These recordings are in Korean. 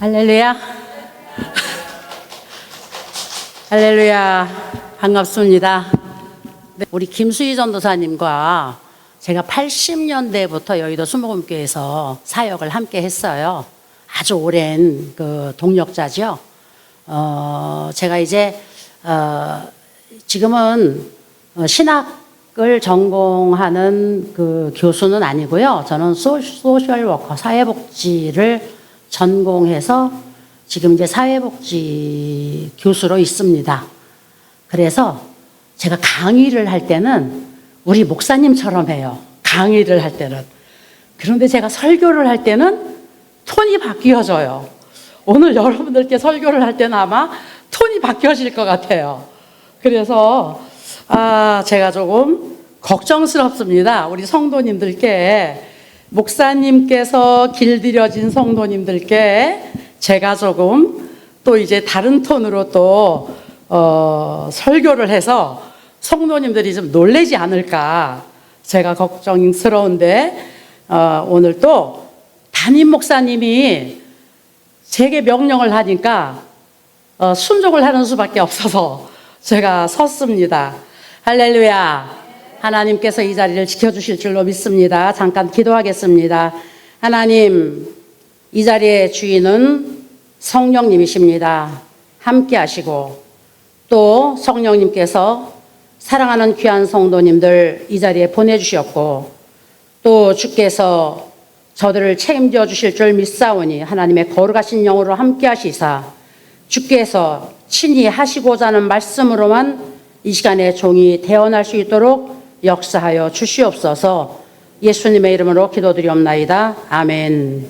할렐루야. 할렐루야. 반갑습니다. 우리 김수희 전도사님과 제가 80년대부터 여의도 수목원교회에서 사역을 함께 했어요. 아주 오랜 그 동력자죠. 제가 이제 지금은 신학을 전공하는 그 교수는 아니고요. 저는 소셜워커, 사회복지를 전공해서 지금 이제 사회복지 교수로 있습니다. 그래서 제가 강의를 할 때는 우리 목사님처럼 해요. 강의를 할 때는. 그런데 제가 설교를 할 때는 톤이 바뀌어져요. 오늘 여러분들께 설교를 할 때는 아마 톤이 바뀌어질 것 같아요. 그래서 제가 조금 걱정스럽습니다. 우리 성도님들께, 목사님께서 길들여진 성도님들께 제가 조금 또 이제 다른 톤으로 또 설교를 해서 성도님들이 좀 놀라지 않을까 제가 걱정스러운데, 오늘 또 담임 목사님이 제게 명령을 하니까 순종을 하는 수밖에 없어서 제가 섰습니다. 할렐루야. 하나님께서 이 자리를 지켜주실 줄로 믿습니다. 잠깐 기도하겠습니다. 하나님, 이 자리의 주인은 성령님이십니다. 함께 하시고 또 성령님께서 사랑하는 귀한 성도님들 이 자리에 보내주셨고 또 주께서 저들을 책임져 주실 줄 믿사오니 하나님의 거룩하신 영으로 함께 하시사 주께서 친히 하시고자 하는 말씀으로만 이 시간에 종이 대언할 수 있도록 역사하여 주시옵소서. 예수님의 이름으로 기도드리옵나이다. 아멘.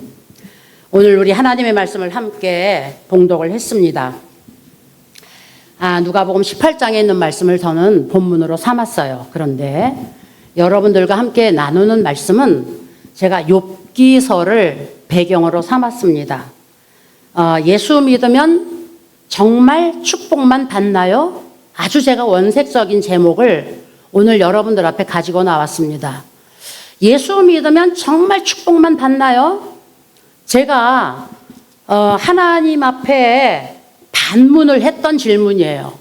오늘 우리 하나님의 말씀을 함께 봉독을 했습니다. 누가복음 18장에 있는 말씀을 저는 본문으로 삼았어요. 그런데 여러분들과 함께 나누는 말씀은 제가 욥기서를 배경으로 삼았습니다. 예수 믿으면 정말 축복만 받나요? 아주 제가 원색적인 제목을 오늘 여러분들 앞에 가지고 나왔습니다. 예수 믿으면 정말 축복만 받나요? 제가 하나님 앞에 반문을 했던 질문이에요.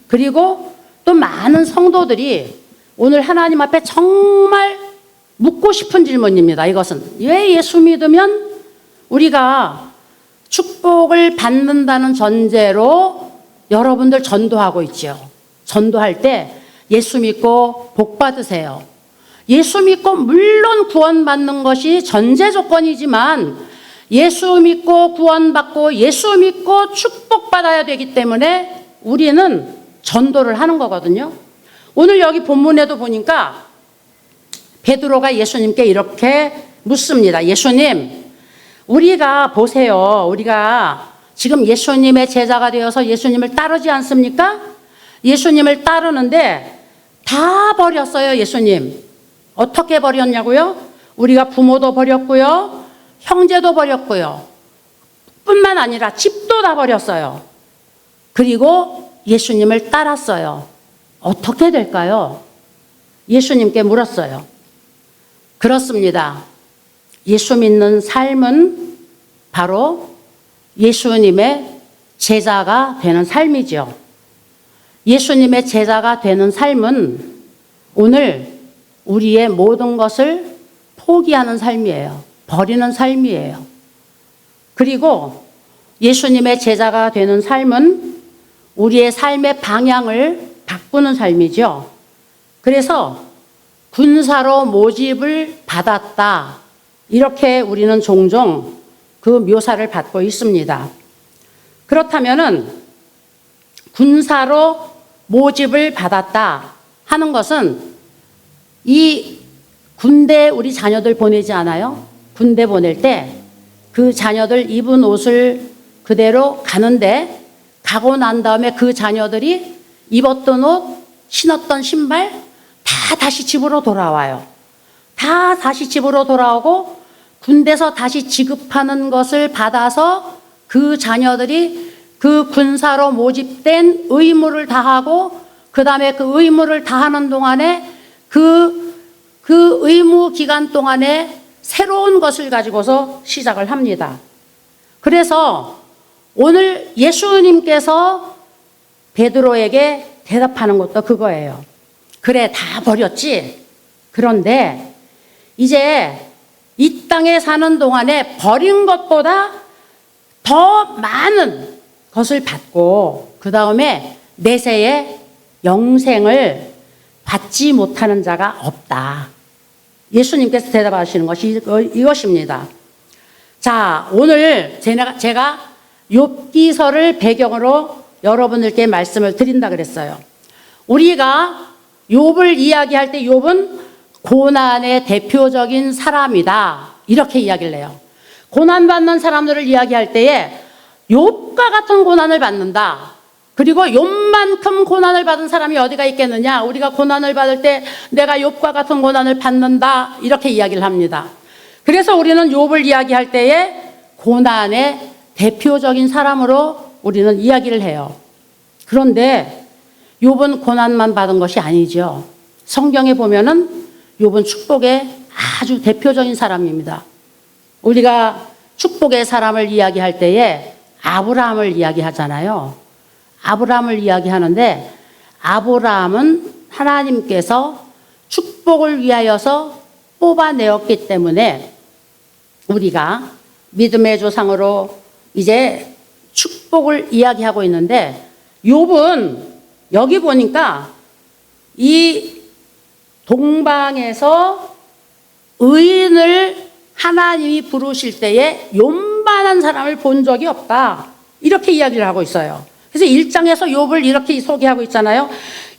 그리고 또 많은 성도들이 오늘 하나님 앞에 정말 묻고 싶은 질문입니다. 이것은 왜 예수 믿으면 우리가 축복을 받는다는 전제로 여러분들 전도하고 있죠. 전도할 때 예수 믿고 복 받으세요. 예수 믿고 물론 구원받는 것이 전제 조건이지만 예수 믿고 구원받고 예수 믿고 축복받아야 되기 때문에 우리는 전도를 하는 거거든요. 오늘 여기 본문에도 보니까 베드로가 예수님께 이렇게 묻습니다. 예수님, 우리가 보세요. 우리가 지금 예수님의 제자가 되어서 예수님을 따르지 않습니까? 예수님을 따르는데 다 버렸어요. 예수님 어떻게 버렸냐고요? 우리가 부모도 버렸고요, 형제도 버렸고요, 뿐만 아니라 집도 다 버렸어요. 그리고 예수님을 따랐어요. 어떻게 될까요? 예수님께 물었어요. 그렇습니다. 예수 믿는 삶은 바로 예수님의 제자가 되는 삶이죠. 예수님의 제자가 되는 삶은 오늘 우리의 모든 것을 포기하는 삶이에요. 버리는 삶이에요. 그리고 예수님의 제자가 되는 삶은 우리의 삶의 방향을 바꾸는 삶이죠. 그래서 군사로 모집을 받았다, 이렇게 우리는 종종 그 묘사를 받고 있습니다. 그렇다면은 군사로 모집을 받았다 하는 것은 이 군대 우리 자녀들 보내지 않아요? 군대 보낼 때 그 자녀들 입은 옷을 그대로 가는데 가고 난 다음에 그 자녀들이 입었던 옷, 신었던 신발 다 다시 집으로 돌아와요. 다 다시 집으로 돌아오고 군대에서 다시 지급하는 것을 받아서 그 자녀들이 그 군사로 모집된 의무를 다하고 그 다음에 그 의무를 다하는 동안에 그 의무 기간 동안에 새로운 것을 가지고서 시작을 합니다. 그래서 오늘 예수님께서 베드로에게 대답하는 것도 그거예요. 그래, 다 버렸지. 그런데 이제 이 땅에 사는 동안에 버린 것보다 더 많은 것을 받고 그 다음에 내세의 영생을 받지 못하는 자가 없다. 예수님께서 대답하시는 것이 이것입니다. 자, 오늘 제가 욥기서를 배경으로 여러분들께 말씀을 드린다 그랬어요. 우리가 욥을 이야기할 때 욥은 고난의 대표적인 사람이다. 이렇게 이야기를 해요. 고난받는 사람들을 이야기할 때에 욥과 같은 고난을 받는다. 그리고 욥만큼 고난을 받은 사람이 어디가 있겠느냐. 우리가 고난을 받을 때 내가 욥과 같은 고난을 받는다. 이렇게 이야기를 합니다. 그래서 우리는 욥을 이야기할 때에 고난의 대표적인 사람으로 우리는 이야기를 해요. 그런데 욥은 고난만 받은 것이 아니죠. 성경에 보면은 욥은 축복의 아주 대표적인 사람입니다. 우리가 축복의 사람을 이야기할 때에 아브라함을 이야기하잖아요. 아브라함을 이야기하는데 아브라함은 하나님께서 축복을 위하여서 뽑아내었기 때문에 우리가 믿음의 조상으로 이제 축복을 이야기하고 있는데 욥은 여기 보니까 이 동방에서 의인을 하나님이 부르실 때에 욥만한 사람을 본 적이 없다. 이렇게 이야기를 하고 있어요. 그래서 1장에서 욥을 이렇게 소개하고 있잖아요.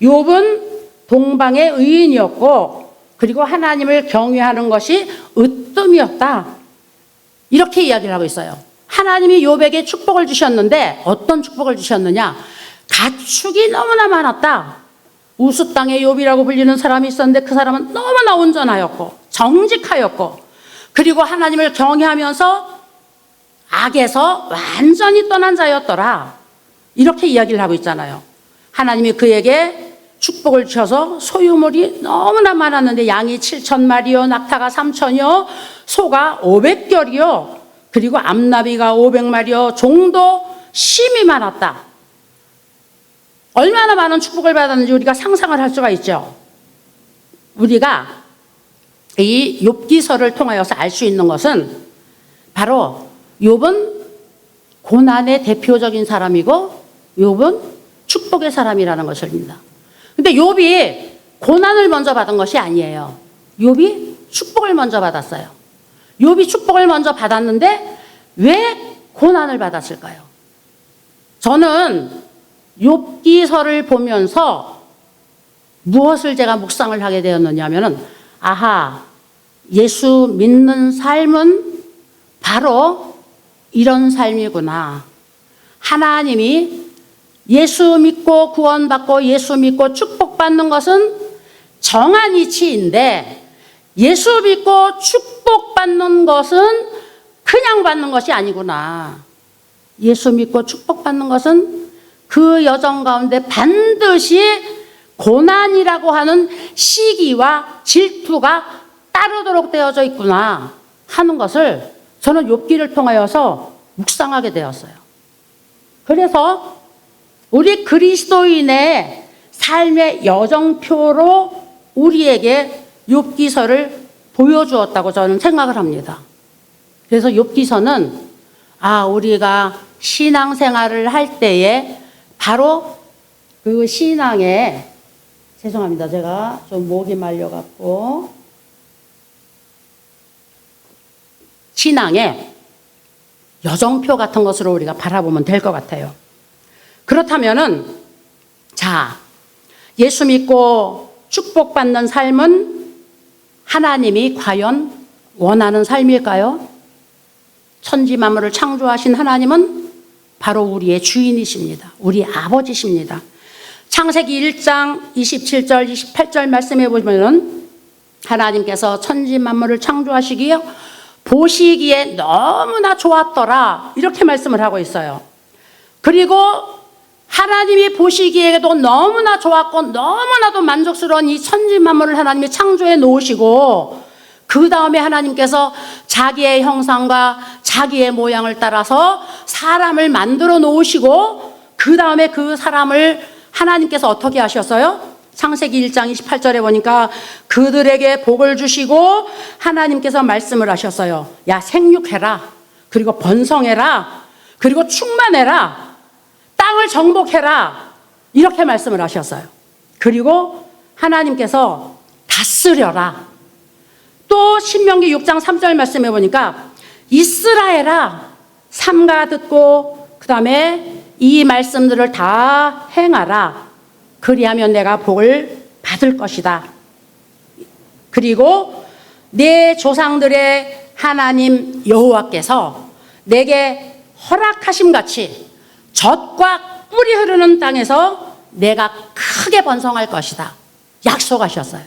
욥은 동방의 의인이었고 그리고 하나님을 경외하는 것이 으뜸이었다. 이렇게 이야기를 하고 있어요. 하나님이 욥에게 축복을 주셨는데 어떤 축복을 주셨느냐? 가축이 너무나 많았다. 우스 땅의 욥이라고 불리는 사람이 있었는데 그 사람은 너무나 온전하였고 정직하였고 그리고 하나님을 경외하면서 악에서 완전히 떠난 자였더라. 이렇게 이야기를 하고 있잖아요. 하나님이 그에게 축복을 주셔서 소유물이 너무나 많았는데 양이 7,000마리요 낙타가 3,000이요 소가 500결이요 그리고 암나비가 500마리요 종도 심이 많았다. 얼마나 많은 축복을 받았는지 우리가 상상을 할 수가 있죠. 우리가 이 욥기서를 통하여서 알 수 있는 것은 바로 욥은 고난의 대표적인 사람이고 욥은 축복의 사람이라는 것입니다. 근데 욥이 고난을 먼저 받은 것이 아니에요. 욥이 축복을 먼저 받았어요. 욥이 축복을 먼저 받았는데 왜 고난을 받았을까요? 저는 욥기서를 보면서 무엇을 제가 묵상을 하게 되었느냐 하면은 아하, 예수 믿는 삶은 바로 이런 삶이구나. 하나님이 예수 믿고 구원받고 예수 믿고 축복받는 것은 정한 이치인데 예수 믿고 축복받는 것은 그냥 받는 것이 아니구나. 예수 믿고 축복받는 것은 그 여정 가운데 반드시 고난이라고 하는 시기와 질투가 따르도록 되어져 있구나 하는 것을 저는 욥기를 통하여서 묵상하게 되었어요. 그래서 우리 그리스도인의 삶의 여정표로 우리에게 욥기서를 보여주었다고 저는 생각을 합니다. 그래서 욥기서는 우리가 신앙생활을 할 때에 바로 그 신앙의 죄송합니다. 제가 좀 목이 말려갖고 신앙의 여정표 같은 것으로 우리가 바라보면 될 것 같아요. 그렇다면은 예수 믿고 축복받는 삶은 하나님이 과연 원하는 삶일까요? 천지 만물을 창조하신 하나님은 바로 우리의 주인이십니다. 우리 아버지십니다. 창세기 1장 27절 28절 말씀해 보면은 하나님께서 천지 만물을 창조하시기에 보시기에 너무나 좋았더라 이렇게 말씀을 하고 있어요. 그리고 하나님이 보시기에도 너무나 좋았고 너무나도 만족스러운 이 천지 만물을 하나님이 창조해 놓으시고 그 다음에 하나님께서 자기의 형상과 자기의 모양을 따라서 사람을 만들어 놓으시고 그 다음에 그 사람을 하나님께서 어떻게 하셨어요? 창세기 1장 28절에 보니까 그들에게 복을 주시고 하나님께서 말씀을 하셨어요. 야, 생육해라. 그리고 번성해라. 그리고 충만해라. 땅을 정복해라. 이렇게 말씀을 하셨어요. 그리고 하나님께서 다스려라. 또 신명기 6장 3절 말씀해 보니까 이스라엘아 삼가 듣고 그 다음에 이 말씀들을 다 행하라. 그리하면 내가 복을 받을 것이다. 그리고 내 조상들의 하나님 여호와께서 내게 허락하심 같이 젖과 꿀이 흐르는 땅에서 내가 크게 번성할 것이다. 약속하셨어요.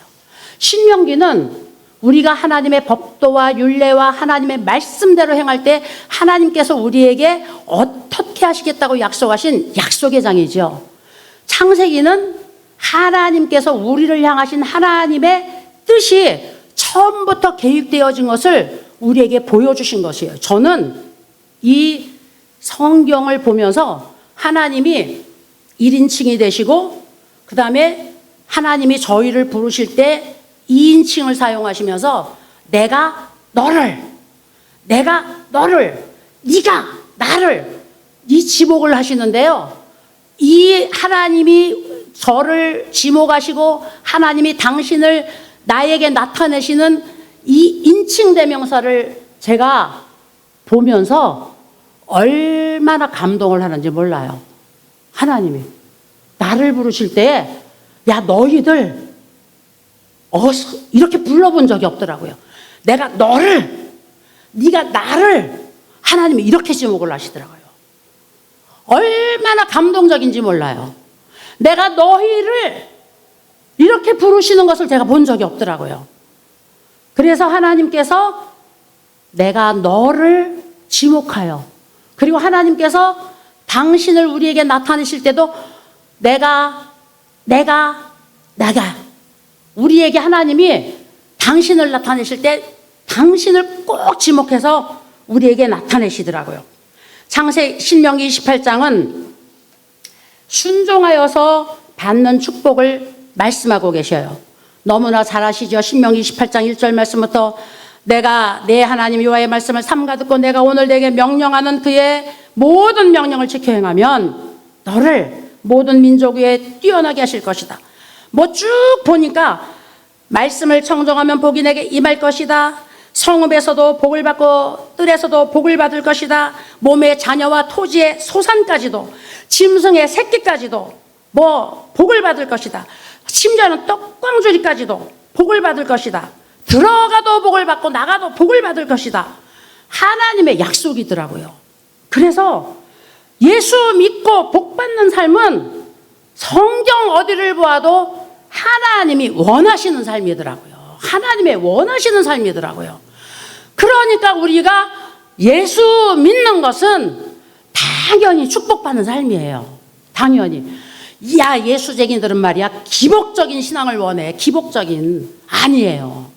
신명기는 우리가 하나님의 법도와 율례와 하나님의 말씀대로 행할 때 하나님께서 우리에게 어떻게 하시겠다고 약속하신 약속의 장이죠. 창세기는 하나님께서 우리를 향하신 하나님의 뜻이 처음부터 계획되어진 것을 우리에게 보여주신 것이에요. 저는 이 성경을 보면서 하나님이 1인칭이 되시고 그 다음에 하나님이 저희를 부르실 때 2인칭을 사용하시면서 내가 너를 네가 나를 이 지목을 하시는데요. 이 하나님이 저를 지목하시고 하나님이 당신을 나에게 나타내시는 이 인칭 대명사를 제가 보면서 얼마나 감동을 하는지 몰라요. 하나님이 나를 부르실 때 야 너희들 이렇게 불러본 적이 없더라고요. 내가 너를 네가 나를 하나님이 이렇게 지목을 하시더라고요. 얼마나 감동적인지 몰라요. 내가 너희를 이렇게 부르시는 것을 제가 본 적이 없더라고요. 그래서 하나님께서 내가 너를 지목하여 그리고 하나님께서 당신을 우리에게 나타내실 때도 내가 우리에게 하나님이 당신을 나타내실 때 당신을 꼭 지목해서 우리에게 나타내시더라고요. 신명기 28장은 순종하여서 받는 축복을 말씀하고 계셔요. 너무나 잘 아시죠? 신명기 28장 1절 말씀부터 내가 내 하나님 여호와의 말씀을 삼가 듣고 내가 오늘 내게 명령하는 그의 모든 명령을 지켜 행하면 너를 모든 민족 위에 뛰어나게 하실 것이다. 뭐 쭉 보니까 말씀을 청종하면 복이 내게 임할 것이다. 성읍에서도 복을 받고 뜰에서도 복을 받을 것이다. 몸의 자녀와 토지의 소산까지도 짐승의 새끼까지도 뭐 복을 받을 것이다. 심지어는 떡광주리까지도 복을 받을 것이다. 들어가도 복을 받고 나가도 복을 받을 것이다. 하나님의 약속이더라고요. 그래서 예수 믿고 복 받는 삶은 성경 어디를 보아도 하나님이 원하시는 삶이더라고요. 하나님의 원하시는 삶이더라고요. 그러니까 우리가 예수 믿는 것은 당연히 축복받는 삶이에요. 당연히. 야, 예수쟁이들은 말이야 기복적인 신앙을 원해. 기복적인. 아니에요.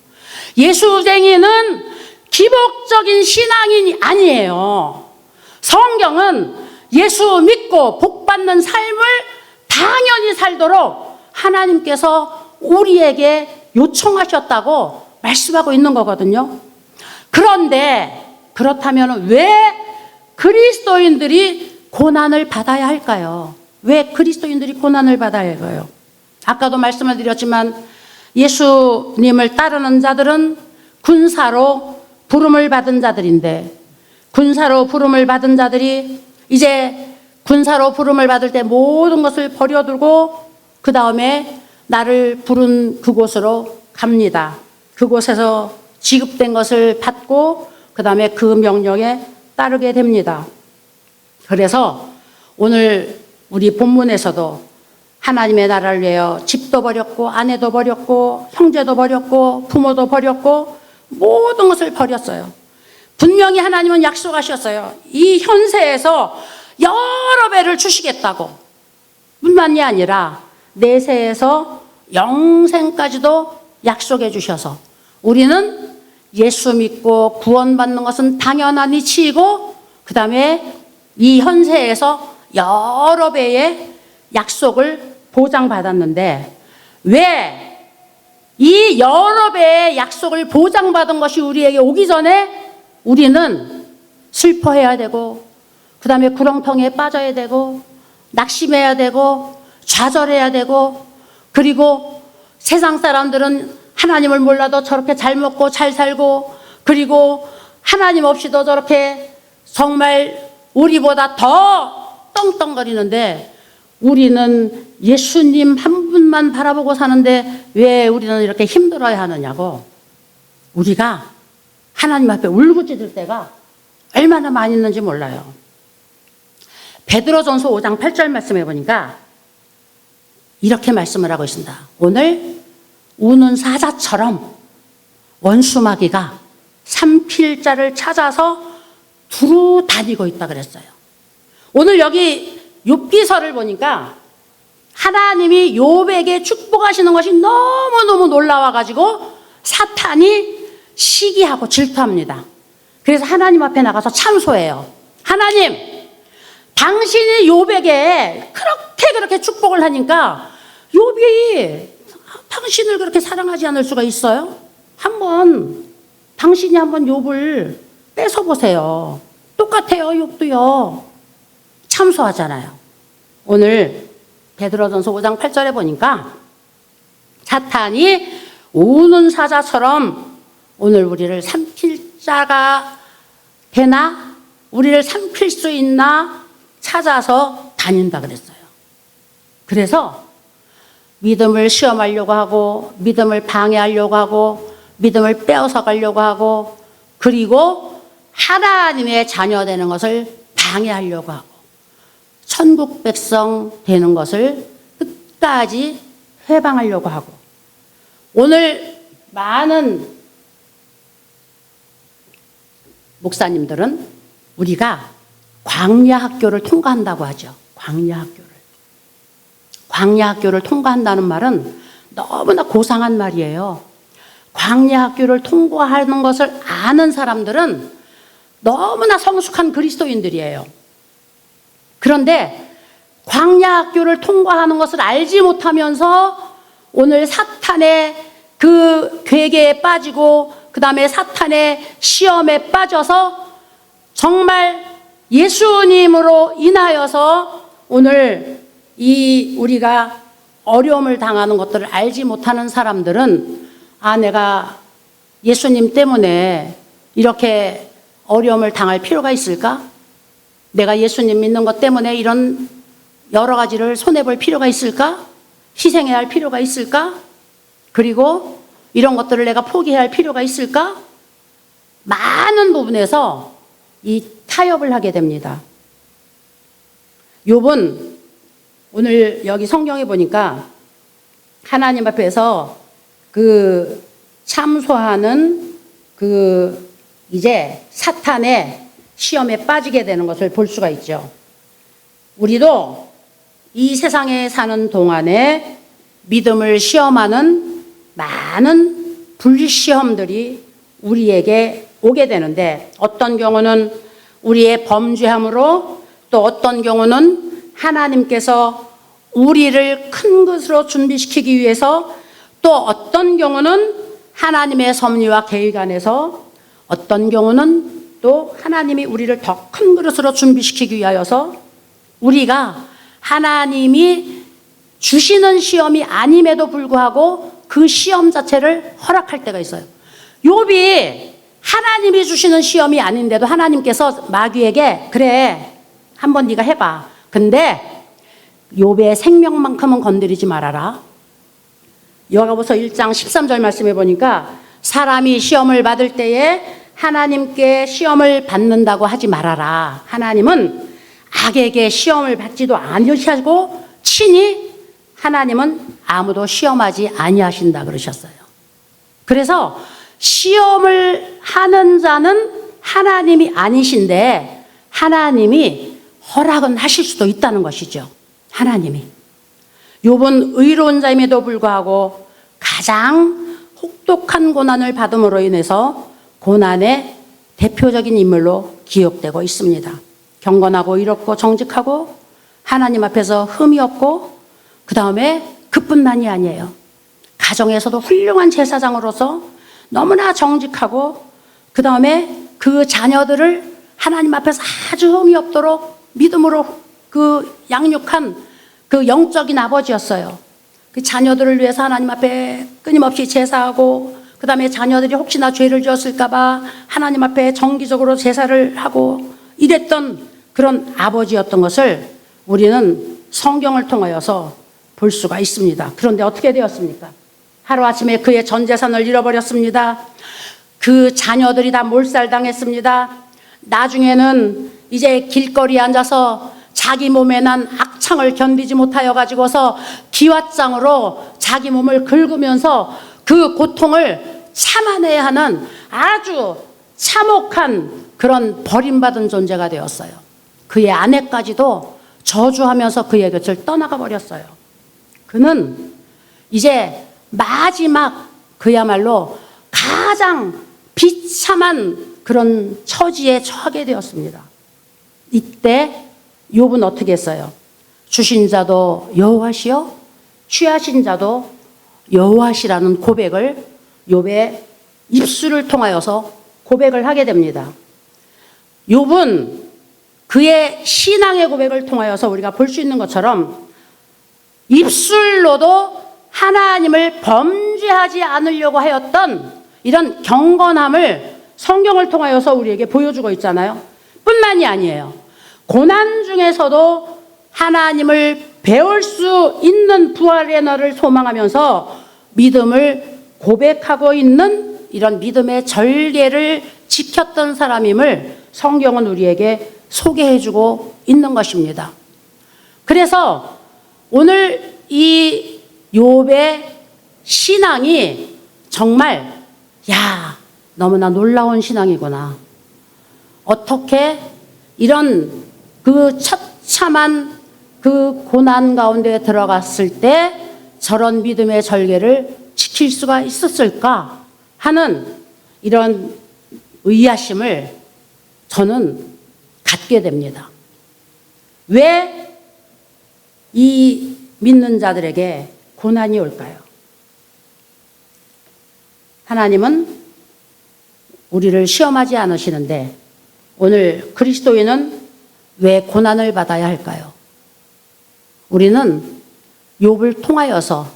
예수쟁이는 기복적인 신앙인이 아니에요. 성경은 예수 믿고 복받는 삶을 당연히 살도록 하나님께서 우리에게 요청하셨다고 말씀하고 있는 거거든요. 그런데 그렇다면 왜 그리스도인들이 고난을 받아야 할까요? 왜 그리스도인들이 고난을 받아야 할까요? 아까도 말씀을 드렸지만 예수님을 따르는 자들은 군사로 부름을 받은 자들인데 군사로 부름을 받은 자들이 이제 군사로 부름을 받을 때 모든 것을 버려두고 그 다음에 나를 부른 그곳으로 갑니다. 그곳에서 지급된 것을 받고 그 다음에 그 명령에 따르게 됩니다. 그래서 오늘 우리 본문에서도 하나님의 나라를 위하여 집도 버렸고 아내도 버렸고 형제도 버렸고 부모도 버렸고 모든 것을 버렸어요. 분명히 하나님은 약속하셨어요. 이 현세에서 여러 배를 주시겠다고. 뿐만이 아니라 내세에서 영생까지도 약속해 주셔서 우리는 예수 믿고 구원받는 것은 당연한 이치이고, 그 다음에 이 현세에서 여러 배의 약속을 보장받았는데, 왜 이 여러 배의 약속을 보장받은 것이 우리에게 오기 전에 우리는 슬퍼해야 되고, 그 다음에 구렁텅이에 빠져야 되고, 낙심해야 되고, 좌절해야 되고, 그리고 세상 사람들은 하나님을 몰라도 저렇게 잘 먹고 잘 살고, 그리고 하나님 없이도 저렇게 정말 우리보다 더 떵떵거리는데, 우리는 예수님 한 분만 바라보고 사는데 왜 우리는 이렇게 힘들어야 하느냐고. 우리가 하나님 앞에 울부짖을 때가 얼마나 많이 있는지 몰라요. 베드로전서 5장 8절 말씀해 보니까 이렇게 말씀을 하고 있습니다. 오늘 우는 사자처럼 원수마귀가 삼킬자를 찾아서 두루 다니고 있다 그랬어요. 오늘 여기 욥기서를 보니까 하나님이 욥에게 축복하시는 것이 너무너무 놀라워가지고 사탄이 시기하고 질투합니다. 그래서 하나님 앞에 나가서 참소해요. 하나님, 당신이 욥에게 그렇게 축복을 하니까 욥이 당신을 그렇게 사랑하지 않을 수가 있어요? 당신이 한번 욥을 뺏어보세요. 똑같아요, 욥도요. 참소하잖아요. 오늘 베드로전서 5장 8절에 보니까 사탄이 우는 사자처럼 오늘 우리를 삼킬 자가 되나, 우리를 삼킬 수 있나 찾아서 다닌다 그랬어요. 그래서 믿음을 시험하려고 하고, 믿음을 방해하려고 하고, 믿음을 빼앗아 가려고 하고, 그리고 하나님의 자녀 되는 것을 방해하려고 하고, 천국 백성 되는 것을 끝까지 회방하려고 하고, 오늘 많은 목사님들은 우리가 광야 학교를 통과한다고 하죠. 광야 학교를 통과한다는 말은 너무나 고상한 말이에요. 광야 학교를 통과하는 것을 아는 사람들은 너무나 성숙한 그리스도인들이에요. 그런데 광야 학교를 통과하는 것을 알지 못하면서 오늘 사탄의 그 괴계에 빠지고, 그 다음에 사탄의 시험에 빠져서 정말 예수님으로 인하여서 오늘 우리가 어려움을 당하는 것들을 알지 못하는 사람들은, 내가 예수님 때문에 이렇게 어려움을 당할 필요가 있을까? 내가 예수님 믿는 것 때문에 이런 여러 가지를 손해볼 필요가 있을까? 희생해야 할 필요가 있을까? 그리고 이런 것들을 내가 포기해야 할 필요가 있을까? 많은 부분에서 이 타협을 하게 됩니다. 욥은 오늘 여기 성경에 보니까 하나님 앞에서 참소하는 이제 사탄의 시험에 빠지게 되는 것을 볼 수가 있죠. 우리도 이 세상에 사는 동안에 믿음을 시험하는 많은 불시험들이 우리에게 오게 되는데, 어떤 경우는 우리의 범죄함으로, 또 어떤 경우는 하나님께서 우리를 큰 것으로 준비시키기 위해서, 또 어떤 경우는 하나님의 섭리와 계획 안에서, 어떤 경우는 또 하나님이 우리를 더 큰 그릇으로 준비시키기 위하여서 우리가 하나님이 주시는 시험이 아님에도 불구하고 그 시험 자체를 허락할 때가 있어요. 욥이 하나님이 주시는 시험이 아닌데도 하나님께서 마귀에게 그래, 한번 네가 해봐. 근데 욥의 생명만큼은 건드리지 말아라. 요한복음 1장 13절 말씀해 보니까 사람이 시험을 받을 때에 하나님께 시험을 받는다고 하지 말아라. 하나님은 악에게 시험을 받지도 아니하시고 친히 하나님은 아무도 시험하지 아니하신다 그러셨어요. 그래서 시험을 하는 자는 하나님이 아니신데 하나님이 허락은 하실 수도 있다는 것이죠. 하나님이. 욥은 의로운 자임에도 불구하고 가장 혹독한 고난을 받음으로 인해서 고난의 대표적인 인물로 기억되고 있습니다. 경건하고 이롭고 정직하고 하나님 앞에서 흠이 없고 그 다음에 그뿐만이 아니에요. 가정에서도 훌륭한 제사장으로서 너무나 정직하고 그 다음에 그 자녀들을 하나님 앞에서 아주 흠이 없도록 믿음으로 그 양육한 그 영적인 아버지였어요. 그 자녀들을 위해서 하나님 앞에 끊임없이 제사하고 그 다음에 자녀들이 혹시나 죄를 지었을까 봐 하나님 앞에 정기적으로 제사를 하고 이랬던 그런 아버지였던 것을 우리는 성경을 통하여서 볼 수가 있습니다. 그런데 어떻게 되었습니까? 하루아침에 그의 전 재산을 잃어버렸습니다. 그 자녀들이 다 몰살당했습니다. 나중에는 이제 길거리에 앉아서 자기 몸에 난 악창을 견디지 못하여 가지고서 기왓장으로 자기 몸을 긁으면서 그 고통을 참아내야 하는 아주 참혹한 그런 버림받은 존재가 되었어요. 그의 아내까지도 저주하면서 그의 곁을 떠나가 버렸어요. 그는 이제 마지막 그야말로 가장 비참한 그런 처지에 처하게 되었습니다. 이때 욥은 어떻게 했어요? 주신 자도 여호와시요 취하신 자도 여호와시라는 고백을 욥의 입술을 통하여서 고백을 하게 됩니다. 욥은 그의 신앙의 고백을 통하여서 우리가 볼 수 있는 것처럼 입술로도 하나님을 범죄하지 않으려고 하였던 이런 경건함을 성경을 통하여서 우리에게 보여주고 있잖아요. 뿐만이 아니에요. 고난 중에서도 하나님을 배울 수 있는 부활의 날을 소망하면서 믿음을 고백하고 있는 이런 믿음의 절개를 지켰던 사람임을 성경은 우리에게 소개해주고 있는 것입니다. 그래서 오늘 이 욥의 신앙이 정말 너무나 놀라운 신앙이구나. 어떻게 이런 그 처참한 그 고난 가운데 들어갔을 때 저런 믿음의 절개를 지킬 수가 있었을까 하는 이런 의아심을 저는 갖게 됩니다. 왜 이 믿는 자들에게 고난이 올까요? 하나님은 우리를 시험하지 않으시는데 오늘 그리스도인은 왜 고난을 받아야 할까요? 우리는 욥을 통하여서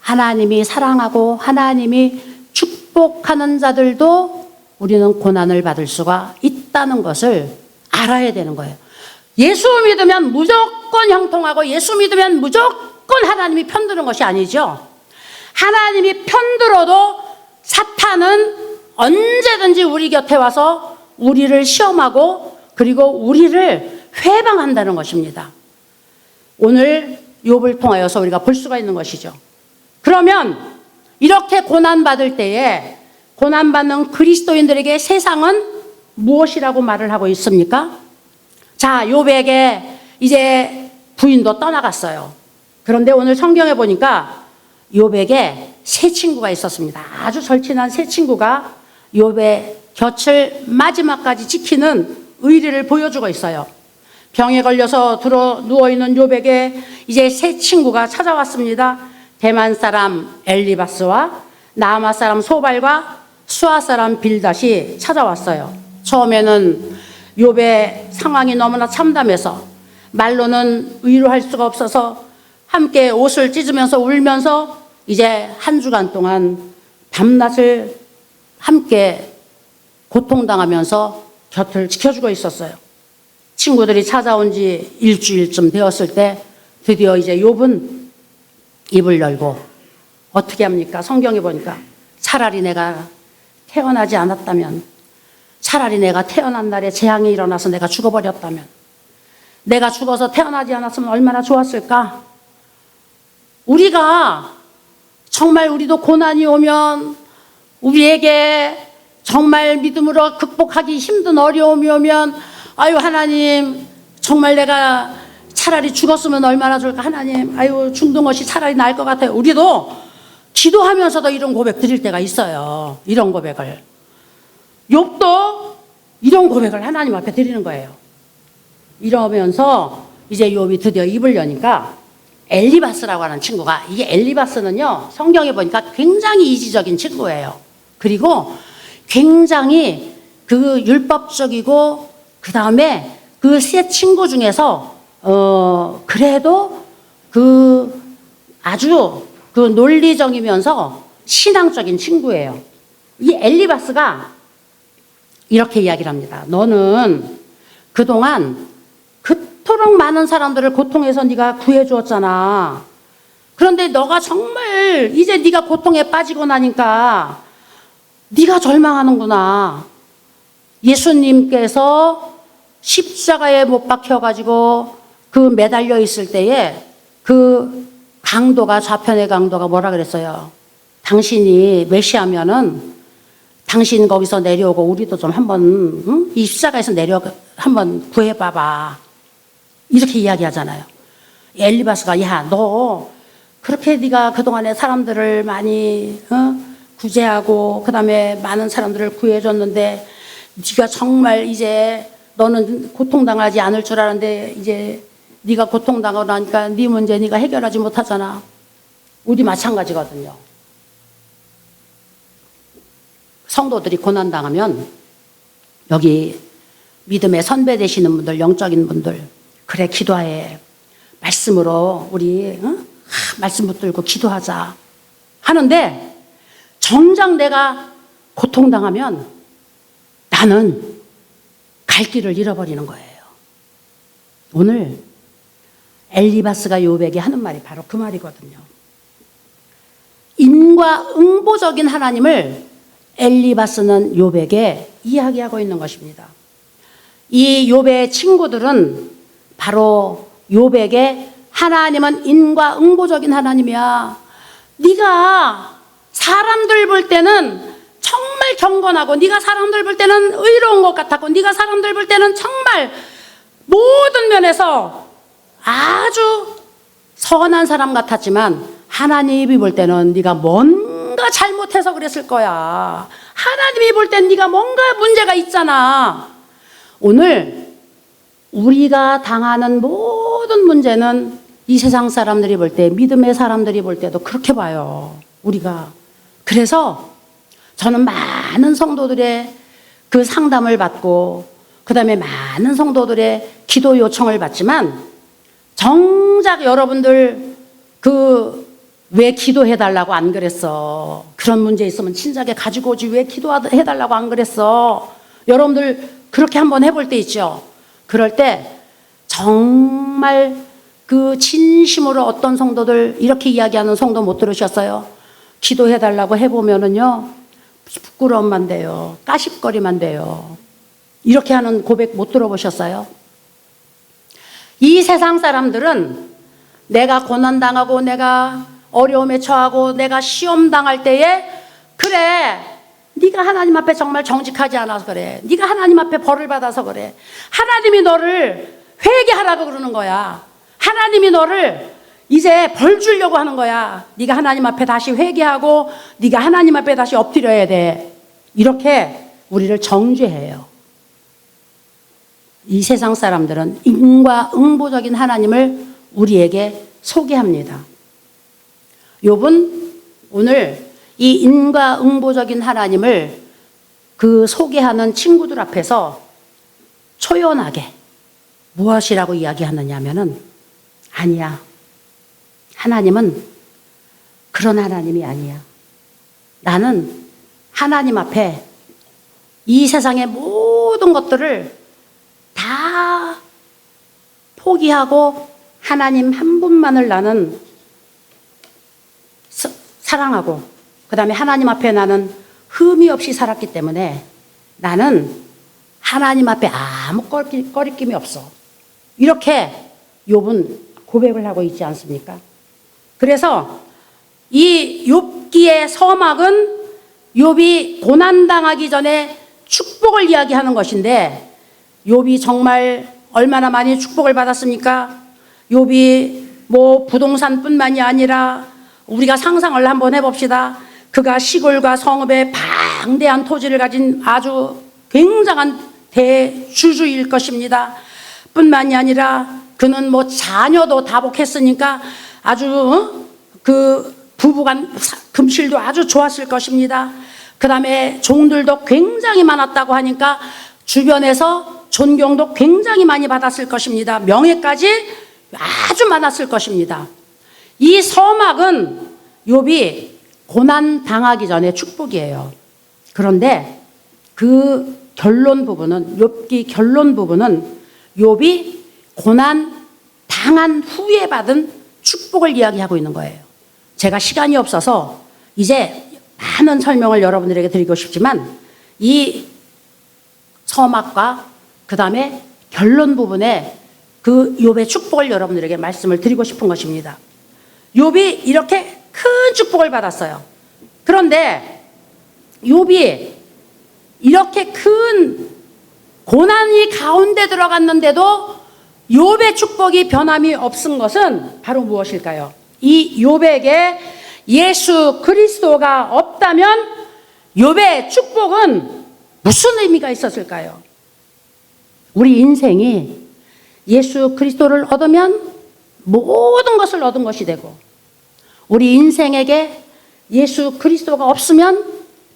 하나님이 사랑하고 하나님이 축복하는 자들도 우리는 고난을 받을 수가 있다는 것을 알아야 되는 거예요. 예수 믿으면 무조건 형통하고 예수 믿으면 무조건 하나님이 편드는 것이 아니죠. 하나님이 편들어도 사탄은 언제든지 우리 곁에 와서 우리를 시험하고 그리고 우리를 회방한다는 것입니다. 오늘 욥을 통하여서 우리가 볼 수가 있는 것이죠. 그러면 이렇게 고난받을 때에 고난받는 그리스도인들에게 세상은 무엇이라고 말을 하고 있습니까? 자, 욥에게 이제 부인도 떠나갔어요. 그런데 오늘 성경에 보니까 욥에게 세 친구가 있었습니다. 아주 절친한 세 친구가 욥의 곁을 마지막까지 지키는 의리를 보여주고 있어요. 병에 걸려서 누워있는 욥에게 이제 세 친구가 찾아왔습니다. 대만 사람 엘리바스와 나아마 사람 소발과 수아 사람 빌닷이 찾아왔어요. 처음에는 욥의 상황이 너무나 참담해서 말로는 위로할 수가 없어서 함께 옷을 찢으면서 울면서 이제 한 주간 동안 밤낮을 함께 고통당하면서 곁을 지켜주고 있었어요. 친구들이 찾아온 지 일주일쯤 되었을 때 드디어 이제 욥은 입을 열고 어떻게 합니까? 성경에 보니까 차라리 내가 태어나지 않았다면, 차라리 내가 태어난 날에 재앙이 일어나서 내가 죽어버렸다면, 내가 죽어서 태어나지 않았으면 얼마나 좋았을까? 우리가 정말 우리도 고난이 오면 우리에게 정말 믿음으로 극복하기 힘든 어려움이 오면 아유 하나님 정말 내가 차라리 죽었으면 얼마나 좋을까? 하나님 아유 죽는 것이 차라리 나을 것 같아요. 우리도 기도하면서도 이런 고백 드릴 때가 있어요. 이런 고백을. 욥도 이런 고백을 하나님 앞에 드리는 거예요. 이러면서 이제 욥이 드디어 입을 여니까 엘리바스라고 하는 친구가, 이게 엘리바스는요 성경에 보니까 굉장히 이지적인 친구예요. 그리고 굉장히 그 율법적이고 그 다음에 그 세 친구 중에서 그래도 그 아주 그 논리적이면서 신앙적인 친구예요. 이 엘리바스가 이렇게 이야기를 합니다. 너는 그동안 그토록 많은 사람들을 고통에서 네가 구해주었잖아. 그런데 너가 정말 이제 네가 고통에 빠지고 나니까 네가 절망하는구나. 예수님께서 십자가에 못 박혀가지고 그 매달려 있을 때에 그 강도가, 좌편의 강도가 뭐라 그랬어요? 당신이 메시아면은 당신 거기서 내려오고 우리도 좀 한번 이 십자가에서 한번 구해봐봐. 이렇게 이야기하잖아요. 엘리바스가 야, 너 그렇게 네가 그동안에 사람들을 많이 구제하고 그다음에 많은 사람들을 구해줬는데 네가 정말 이제 너는 고통당하지 않을 줄 알았는데 이제 네가 고통당하고 나니까 네 문제 네가 해결하지 못하잖아. 우리 마찬가지거든요. 성도들이 고난당하면 여기 믿음의 선배 되시는 분들, 영적인 분들, 그래 기도해. 말씀으로 우리 말씀 붙들고 기도하자 하는데 정작 내가 고통당하면 나는 갈 길을 잃어버리는 거예요. 오늘 엘리바스가 욥에게 하는 말이 바로 그 말이거든요. 인과응보적인 하나님을 엘리바스는 욥에게 이야기하고 있는 것입니다. 이 욥의 친구들은 바로 욥에게 하나님은 인과응보적인 하나님이야. 네가 사람들 볼 때는 정말 경건하고 네가 사람들 볼 때는 의로운 것 같았고 네가 사람들 볼 때는 정말 모든 면에서 아주 선한 사람 같았지만 하나님이 볼 때는 네가 뭔가 잘못해서 그랬을 거야. 하나님이 볼 땐 네가 뭔가 문제가 있잖아. 오늘 우리가 당하는 모든 문제는 이 세상 사람들이 볼 때, 믿음의 사람들이 볼 때도 그렇게 봐요. 우리가. 그래서 저는 많은 성도들의 그 상담을 받고 그 다음에 많은 성도들의 기도 요청을 받지만 정작 여러분들 왜 기도해달라고 안 그랬어? 그런 문제 있으면 진작에 가지고 오지 왜 기도해달라고 안 그랬어? 여러분들 그렇게 한번 해볼 때 있죠? 그럴 때 정말 그 진심으로 어떤 성도들 이렇게 이야기하는 성도 못 들으셨어요? 기도해달라고 해보면은요 부끄러움만 돼요. 까십거리만 돼요. 이렇게 하는 고백 못 들어보셨어요? 이 세상 사람들은 내가 고난당하고 내가 어려움에 처하고 내가 시험 당할 때에 그래 네가 하나님 앞에 정말 정직하지 않아서 그래. 네가 하나님 앞에 벌을 받아서 그래. 하나님이 너를 회개하라고 그러는 거야. 하나님이 너를 이제 벌 주려고 하는 거야. 네가 하나님 앞에 다시 회개하고 네가 하나님 앞에 다시 엎드려야 돼. 이렇게 우리를 정죄해요. 이 세상 사람들은 인과응보적인 하나님을 우리에게 소개합니다. 욥은 오늘 이 인과응보적인 하나님을 그 소개하는 친구들 앞에서 초연하게 무엇이라고 이야기하느냐 하면은 아니야. 하나님은 그런 하나님이 아니야. 나는 하나님 앞에 이 세상의 모든 것들을 다 포기하고 하나님 한 분만을 나는 사랑하고 그 다음에 하나님 앞에 나는 흠이 없이 살았기 때문에 나는 하나님 앞에 아무 꺼리낌이 없어. 이렇게 욥은 고백을 하고 있지 않습니까? 그래서 이 욥기의 서막은 욥이 고난당하기 전에 축복을 이야기하는 것인데 욥이 정말 얼마나 많이 축복을 받았습니까? 욥이 뭐 부동산뿐만이 아니라 우리가 상상을 한번 해봅시다. 그가 시골과 성읍에 방대한 토지를 가진 아주 굉장한 대주주일 것입니다. 뿐만이 아니라 그는 뭐 자녀도 다복했으니까 아주 그 부부간 금실도 아주 좋았을 것입니다. 그 다음에 종들도 굉장히 많았다고 하니까 주변에서 존경도 굉장히 많이 받았을 것입니다. 명예까지 아주 많았을 것입니다. 이 서막은 욥이 고난 당하기 전에 축복이에요. 그런데 그 결론 부분은, 욥기 결론 부분은 욥이 고난 당한 후에 받은 축복을 이야기하고 있는 거예요. 제가 시간이 없어서 이제 많은 설명을 여러분들에게 드리고 싶지만 이 서막과 그 다음에 결론 부분에 그 욥의 축복을 여러분들에게 말씀을 드리고 싶은 것입니다. 욥이 이렇게 큰 축복을 받았어요. 그런데 욥이 이렇게 큰 고난이 가운데 들어갔는데도 욥의 축복이 변함이 없은 것은 바로 무엇일까요? 이 욥에게 예수 그리스도가 없다면 욥의 축복은 무슨 의미가 있었을까요? 우리 인생이 예수 그리스도를 얻으면 모든 것을 얻은 것이 되고, 우리 인생에게 예수 그리스도가 없으면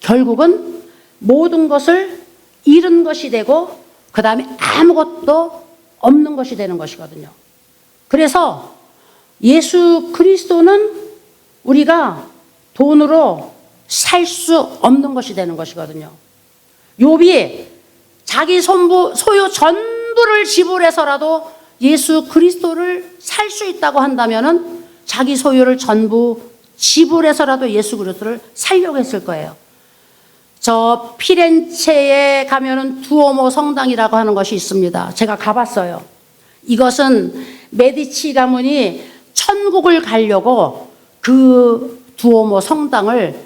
결국은 모든 것을 잃은 것이 되고 그 다음에 아무것도 없는 것이 되는 것이거든요. 그래서 예수 그리스도는 우리가 돈으로 살 수 없는 것이 되는 것이거든요. 욥이 자기 소유 전부를 지불해서라도 예수 그리스도를 살 수 있다고 한다면은 자기 소유를 전부 지불해서라도 예수 그리스도를 살려고 했을 거예요. 저 피렌체에 가면은 두오모 성당이라고 하는 것이 있습니다. 제가 가봤어요. 이것은 메디치 가문이 천국을 가려고 그 두오모 성당을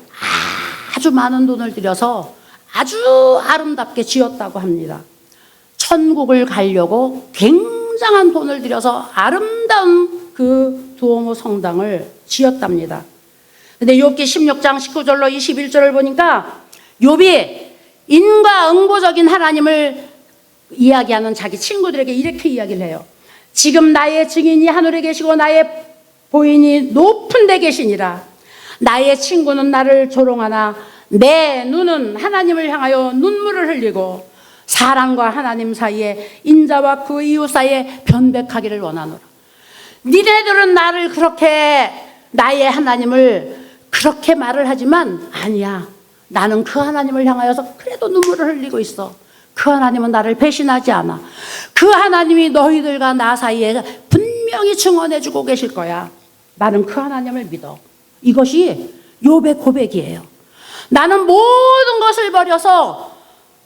아주 많은 돈을 들여서 아주 아름답게 지었다고 합니다. 천국을 가려고 굉장한 돈을 들여서 아름다운 그 두오모 성당을 지었답니다. 근데 욥기 16장 19절로 21절을 보니까 욥이 인과응보적인 하나님을 이야기하는 자기 친구들에게 이렇게 이야기를 해요. 지금 나의 증인이 하늘에 계시고 나의 보인이 높은 데 계시니라. 나의 친구는 나를 조롱하나 내 눈은 하나님을 향하여 눈물을 흘리고 사람과 하나님 사이에 인자와 그 이웃 사이에 변백하기를 원하노라. 니네들은 나를 그렇게, 나의 하나님을 그렇게 말을 하지만 아니야. 나는 그 하나님을 향하여서 그래도 눈물을 흘리고 있어. 그 하나님은 나를 배신하지 않아. 그 하나님이 너희들과 나 사이에 분명히 증언해주고 계실 거야. 나는 그 하나님을 믿어. 이것이 욥의 고백이에요. 나는 모든 것을 버려서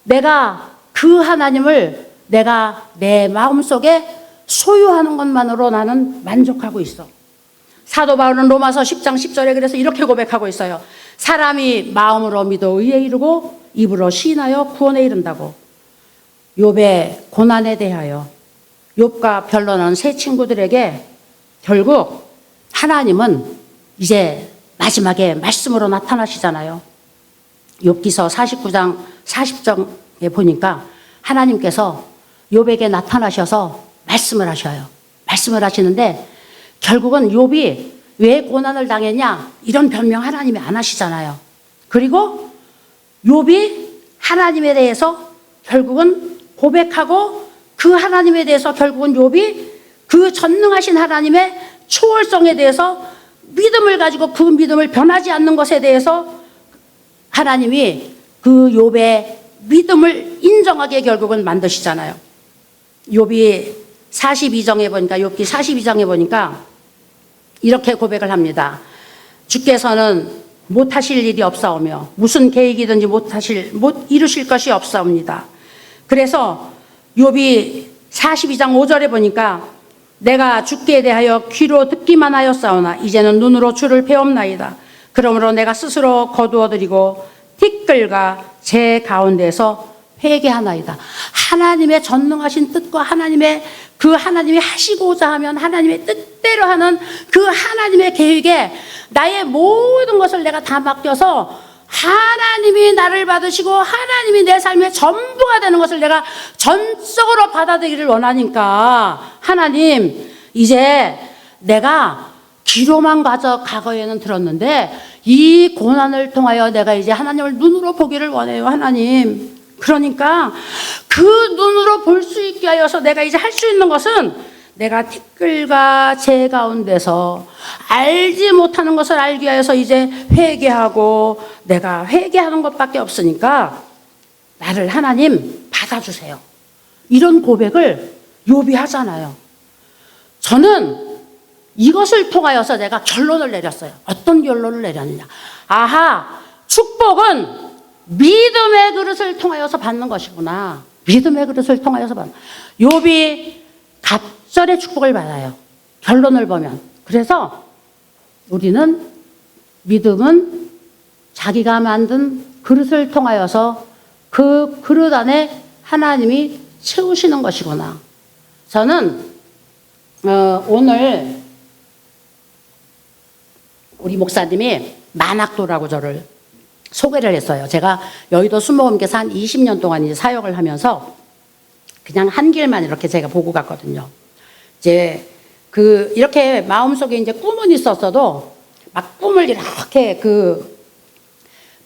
내가 그 하나님을 내가 내 마음속에 소유하는 것만으로 나는 만족하고 있어. 사도 바울은 로마서 10장 10절에 그래서 이렇게 고백하고 있어요. 사람이 마음으로 믿어 의에 이르고 입으로 시인하여 구원에 이른다고. 욥의 고난에 대하여 욥과 변론하는 세 친구들에게 결국 하나님은 이제 마지막에 말씀으로 나타나시잖아요. 욥기서 49장 40절에 보니까 하나님께서 욥에게 나타나셔서 말씀을 하셔요. 말씀을 하시는데 결국은 욥이 왜 고난을 당했냐 이런 변명 하나님이 안 하시잖아요. 그리고 욥이 하나님에 대해서 결국은 고백하고 그 하나님에 대해서 결국은 욥이 그 전능하신 하나님의 초월성에 대해서 믿음을 가지고 그 믿음을 변하지 않는 것에 대해서 하나님이 그 욥의 믿음을 인정하게 결국은 만드시잖아요. 욥이 42장에 보니까, 욥기 42장에 보니까 이렇게 고백을 합니다. 주께서는 못하실 일이 없사오며 무슨 계획이든지 못 이루실 것이 없사옵니다. 그래서 욥이 42장 5절에 보니까 내가 주께 대하여 귀로 듣기만 하였사오나 이제는 눈으로 주를 배옵나이다. 그러므로 내가 스스로 거두어드리고 티끌과 제 가운데서 회개하나이다. 하나님의 전능하신 뜻과 하나님의 그 하나님이 하시고자 하면 하나님의 뜻대로 하는 그 하나님의 계획에 나의 모든 것을 내가 다 맡겨서 하나님이 나를 받으시고 하나님이 내 삶의 전부가 되는 것을 내가 전적으로 받아들이기를 원하니까, 하나님, 이제 내가 귀로만 과거에는 들었는데 이 고난을 통하여 내가 이제 하나님을 눈으로 보기를 원해요, 하나님. 그러니까 그 눈으로 볼 수 있게 하여서 내가 이제 할 수 있는 것은 내가 티끌과 재 가운데서 알지 못하는 것을 알게 하여서 이제 회개하고, 내가 회개하는 것밖에 없으니까 나를 하나님 받아주세요. 이런 고백을 욥이 하잖아요. 저는 이것을 통하여서 내가 결론을 내렸어요. 어떤 결론을 내렸느냐. 아하, 축복은 믿음의 그릇을 통하여서 받는 것이구나. 믿음의 그릇을 통하여서 받는. 욥이 갑절의 축복을 받아요. 결론을 보면. 그래서 우리는 믿음은 자기가 만든 그릇을 통하여서 그 그릇 안에 하나님이 채우시는 것이구나. 저는 오늘 우리 목사님이 만학도라고 저를 소개를 했어요. 제가 여의도 순복음교회에서 한 20년 동안 이제 사역을 하면서 그냥 한 길만 이렇게 제가 보고 갔거든요. 이제 이렇게 마음속에 이제 꿈은 있었어도 막 꿈을 이렇게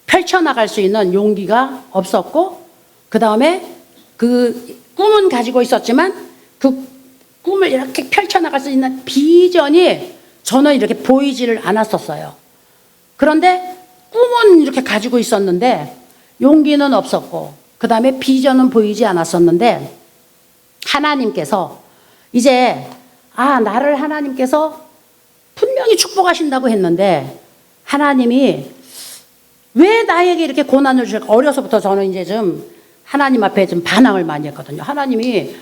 펼쳐나갈 수 있는 용기가 없었고, 그 다음에 그 꿈은 가지고 있었지만 그 꿈을 이렇게 펼쳐나갈 수 있는 비전이 저는 이렇게 보이지를 않았었어요. 그런데 꿈은 이렇게 가지고 있었는데 용기는 없었고, 그 다음에 비전은 보이지 않았었는데, 하나님께서 이제 나를 하나님께서 분명히 축복하신다고 했는데 하나님이 왜 나에게 이렇게 고난을 주실까? 어려서부터 저는 이제 좀 하나님 앞에 좀 반항을 많이 했거든요. 하나님이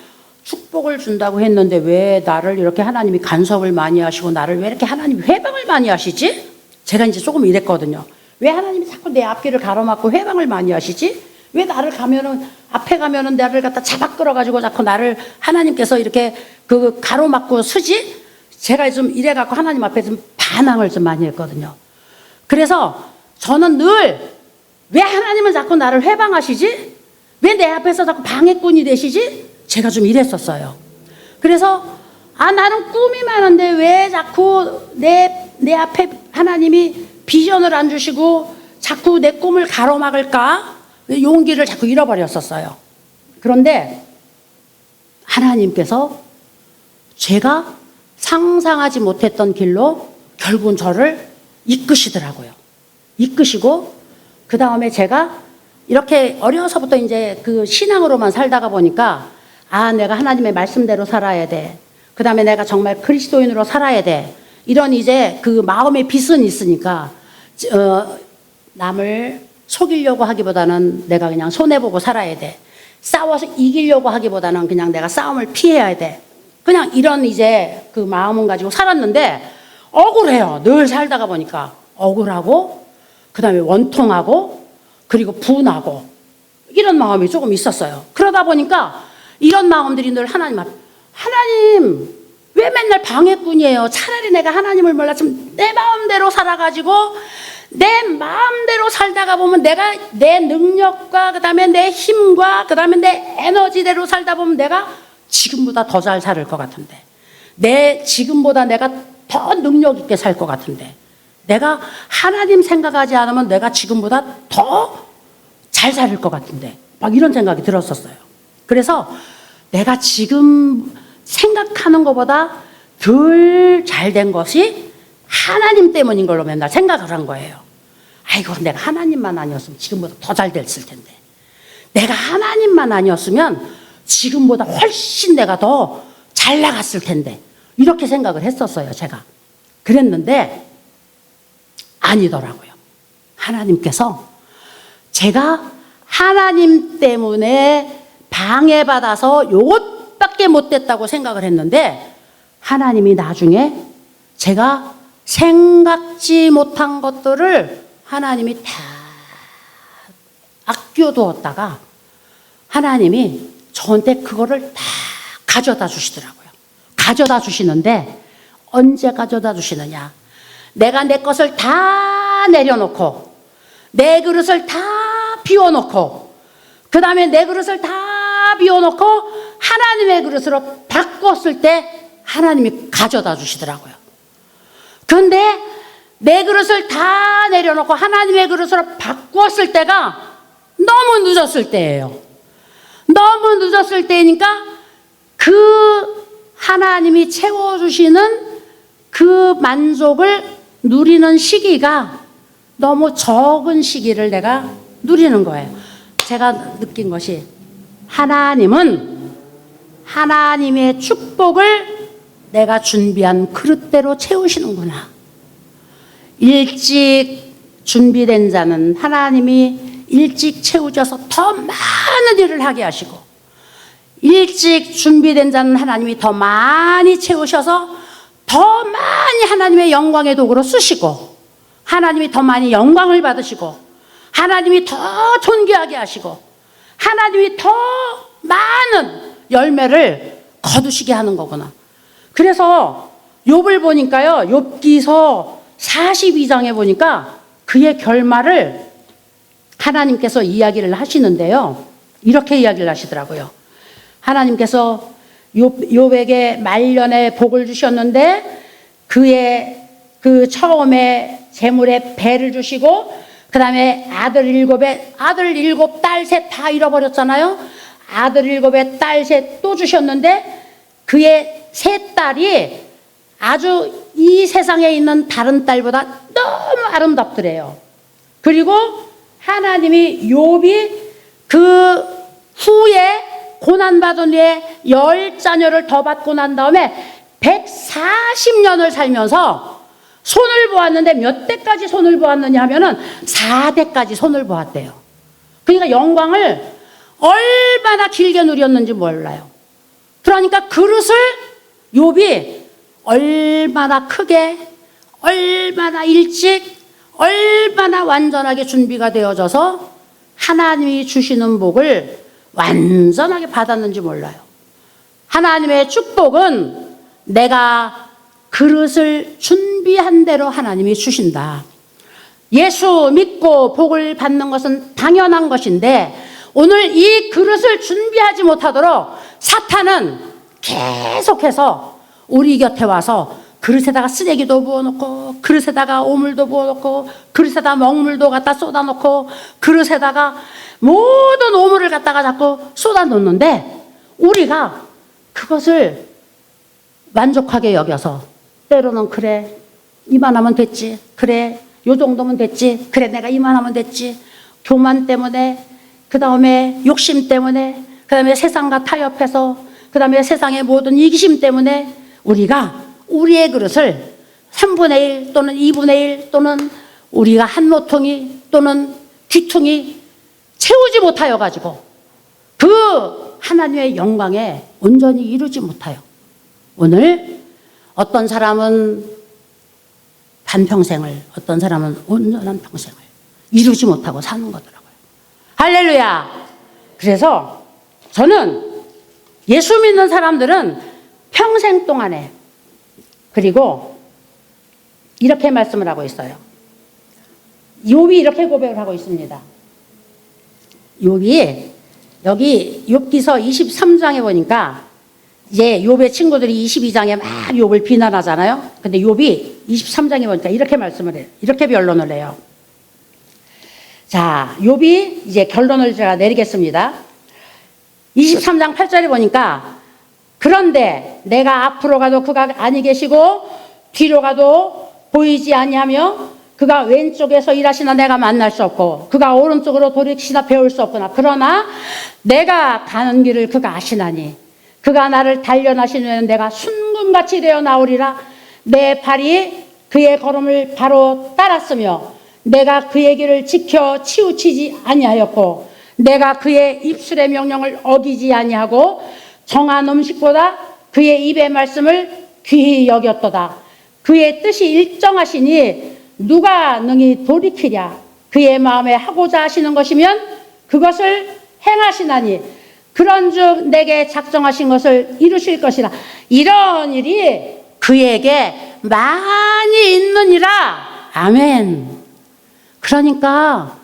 축복을 준다고 했는데 왜 나를 이렇게 하나님이 간섭을 많이 하시고 나를 왜 이렇게 하나님이 회방을 많이 하시지? 제가 이제 조금 이랬거든요. 왜 하나님이 자꾸 내 앞길을 가로막고 회방을 많이 하시지? 왜 나를 앞에 가면은 나를 갖다 잡아 끌어가지고 자꾸 나를 하나님께서 이렇게 가로막고 서지? 제가 좀 이래갖고 하나님 앞에 좀 반항을 좀 많이 했거든요. 그래서 저는 늘 왜 하나님은 자꾸 나를 회방하시지? 왜 내 앞에서 자꾸 방해꾼이 되시지? 제가 좀 이랬었어요. 그래서 나는 꿈이 많은데 왜 자꾸 내 앞에 하나님이 비전을 안 주시고 자꾸 내 꿈을 가로막을까? 용기를 자꾸 잃어버렸었어요. 그런데 하나님께서 제가 상상하지 못했던 길로 결국은 저를 이끄시더라고요. 이끄시고, 그 다음에 제가 이렇게 어려서부터 이제 신앙으로만 살다가 보니까 내가 하나님의 말씀대로 살아야 돼. 그 다음에 내가 정말 그리스도인으로 살아야 돼. 이런 이제 마음의 빚은 있으니까 남을 속이려고 하기보다는 내가 그냥 손해보고 살아야 돼. 싸워서 이기려고 하기보다는 그냥 내가 싸움을 피해야 돼. 그냥 이런 이제 마음은 가지고 살았는데 억울해요. 늘 살다가 보니까 억울하고, 그 다음에 원통하고, 그리고 분하고, 이런 마음이 조금 있었어요. 그러다 보니까 이런 마음들이 늘 하나님 앞에, 하나님 왜 맨날 방해꾼이에요? 차라리 내가 하나님을 몰랐으면 내 마음대로 살아가지고 내 마음대로 살다가 보면 내가 내 능력과 그 다음에 내 힘과 그 다음에 내 에너지대로 살다 보면 내가 지금보다 더 잘 살 것 같은데, 지금보다 내가 더 능력 있게 살 것 같은데, 내가 하나님 생각하지 않으면 내가 지금보다 더 잘 살 것 같은데, 막 이런 생각이 들었었어요. 그래서 내가 지금 생각하는 것보다 덜 잘 된 것이 하나님 때문인 걸로 맨날 생각을 한 거예요. 아이고, 내가 하나님만 아니었으면 지금보다 더 잘 됐을 텐데, 내가 하나님만 아니었으면 지금보다 훨씬 내가 더 잘 나갔을 텐데, 이렇게 생각을 했었어요, 제가. 그랬는데 아니더라고요. 하나님께서 제가 하나님 때문에 방해받아서 이것밖에 못 됐다고 생각을 했는데, 하나님이 나중에 제가 생각지 못한 것들을 하나님이 다 아껴두었다가 하나님이 저한테 그거를 다 가져다 주시더라고요. 가져다 주시는데 언제 가져다 주시느냐? 내가 내 것을 다 내려놓고 내 그릇을 다 비워놓고 그 다음에 내 그릇을 다 비워놓고 하나님의 그릇으로 바꿨을 때 하나님이 가져다 주시더라고요. 그런데 내 그릇을 다 내려놓고 하나님의 그릇으로 바꿨을 때가 너무 늦었을 때예요. 너무 늦었을 때니까 그 하나님이 채워주시는 그 만족을 누리는 시기가 너무 적은 시기를 내가 누리는 거예요. 제가 느낀 것이 하나님은 하나님의 축복을 내가 준비한 그릇대로 채우시는구나. 일찍 준비된 자는 하나님이 일찍 채우셔서 더 많은 일을 하게 하시고, 일찍 준비된 자는 하나님이 더 많이 채우셔서 더 많이 하나님의 영광의 도구로 쓰시고, 하나님이 더 많이 영광을 받으시고, 하나님이 더 존귀하게 하시고, 하나님이 더 많은 열매를 거두시게 하는 거구나. 그래서 욥을 보니까요, 욥기서 42장에 보니까 그의 결말을 하나님께서 이야기를 하시는데요, 이렇게 이야기를 하시더라고요. 하나님께서 욥에게 말년에 복을 주셨는데 그의 그 처음에 재물에 배를 주시고, 그 다음에 아들 일곱 딸 셋 다 잃어버렸잖아요. 아들 7에 딸 셋 또 주셨는데 그의 세 딸이 아주 이 세상에 있는 다른 딸보다 너무 아름답더래요. 그리고 하나님이 욥이 그 후에 고난받은 후에 10자녀를 더 받고 난 다음에 140년을 살면서 손을 보았는데 몇 대까지 손을 보았느냐 하면은 4대까지 손을 보았대요. 그러니까 영광을 얼마나 길게 누렸는지 몰라요. 그러니까 그릇을 욥이 얼마나 크게, 얼마나 일찍, 얼마나 완전하게 준비가 되어져서 하나님이 주시는 복을 완전하게 받았는지 몰라요. 하나님의 축복은 내가 그릇을 준비한 대로 하나님이 주신다. 예수 믿고 복을 받는 것은 당연한 것인데, 오늘 이 그릇을 준비하지 못하도록 사탄은 계속해서 우리 곁에 와서 그릇에다가 쓰레기도 부어놓고, 그릇에다가 오물도 부어놓고, 그릇에다가 먹물도 갖다 쏟아놓고, 그릇에다가 모든 오물을 갖다가 자꾸 쏟아놓는데, 우리가 그것을 만족하게 여겨서 때로는 그래, 이만하면 됐지, 그래, 요 정도면 됐지, 그래, 내가 이만하면 됐지, 교만 때문에, 그 다음에 욕심 때문에, 그 다음에 세상과 타협해서, 그 다음에 세상의 모든 이기심 때문에 우리가 우리의 그릇을 3분의 1 또는 2분의 1 또는 우리가 한 모퉁이 또는 귀퉁이 채우지 못하여 가지고 그 하나님의 영광에 온전히 이루지 못하여, 오늘 어떤 사람은 반평생을, 어떤 사람은 온전한 평생을 이루지 못하고 사는 거더라고요. 할렐루야. 그래서 저는 예수 믿는 사람들은 평생 동안에, 그리고 이렇게 말씀을 하고 있어요. 욥이 이렇게 고백을 하고 있습니다. 욥이 여기 욥기서 23장에 보니까 이제 욥의 친구들이 22장에 막 욥을 비난하잖아요. 근데 욥이 23장에 보니까 이렇게 말씀을 해요. 이렇게 변론을 해요. 자, 욥이 이제 결론을 제가 내리겠습니다. 23장 8절에 보니까, 그런데 내가 앞으로 가도 그가 아니 계시고 뒤로 가도 보이지 아니하며 그가 왼쪽에서 일하시나 내가 만날 수 없고 그가 오른쪽으로 돌이키시나 배울 수 없구나. 그러나 내가 가는 길을 그가 아시나니 그가 나를 단련하신 후에는 내가 순금같이 되어 나오리라. 내 발이 그의 걸음을 바로 따랐으며 내가 그의 길을 지켜 치우치지 아니하였고 내가 그의 입술의 명령을 어기지 아니하고 정한 음식보다 그의 입의 말씀을 귀히 여겼도다. 그의 뜻이 일정하시니 누가 능히 돌이키랴. 그의 마음에 하고자 하시는 것이면 그것을 행하시나니 그런즉 내게 작정하신 것을 이루실 것이라. 이런 일이 그에게 많이 있느니라. 아멘. 그러니까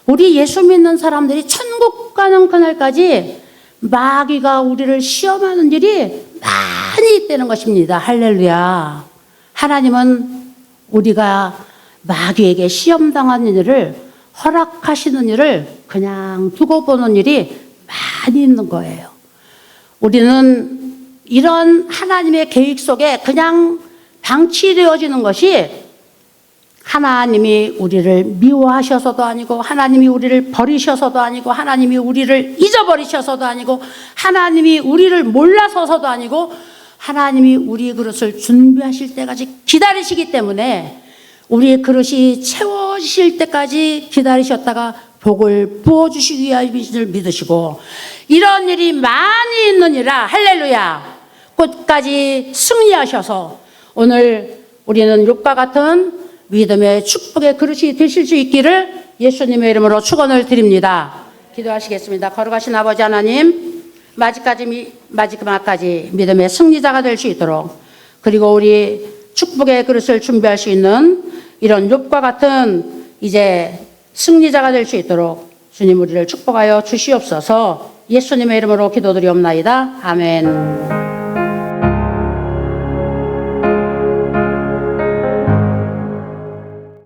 우리 예수 믿는 사람들이 천국 가는 그날까지 마귀가 우리를 시험하는 일이 많이 있다는 것입니다. 할렐루야. 하나님은 우리가 마귀에게 시험당하는 일을 허락하시는 일을 그냥 두고 보는 일이 많이 있는 거예요. 우리는 이런 하나님의 계획 속에 그냥 방치되어지는 것이 하나님이 우리를 미워하셔서도 아니고, 하나님이 우리를 버리셔서도 아니고, 하나님이 우리를 잊어버리셔서도 아니고, 하나님이 우리를 몰라서도 아니고, 하나님이 우리 그릇을 준비하실 때까지 기다리시기 때문에 우리의 그릇이 채워지실 때까지 기다리셨다가 복을 부어주시기 위함을 믿으시고, 이런 일이 많이 있느니라. 할렐루야. 끝까지 승리하셔서 오늘 우리는 욥과 같은 믿음의 축복의 그릇이 되실 수 있기를 예수님의 이름으로 축원을 드립니다. 기도하시겠습니다. 거룩하신 아버지 하나님, 마지막까지 믿음의 승리자가 될 수 있도록, 그리고 우리 축복의 그릇을 준비할 수 있는 이런 욥과 같은 이제 승리자가 될 수 있도록 주님 우리를 축복하여 주시옵소서. 예수님의 이름으로 기도드리옵나이다. 아멘.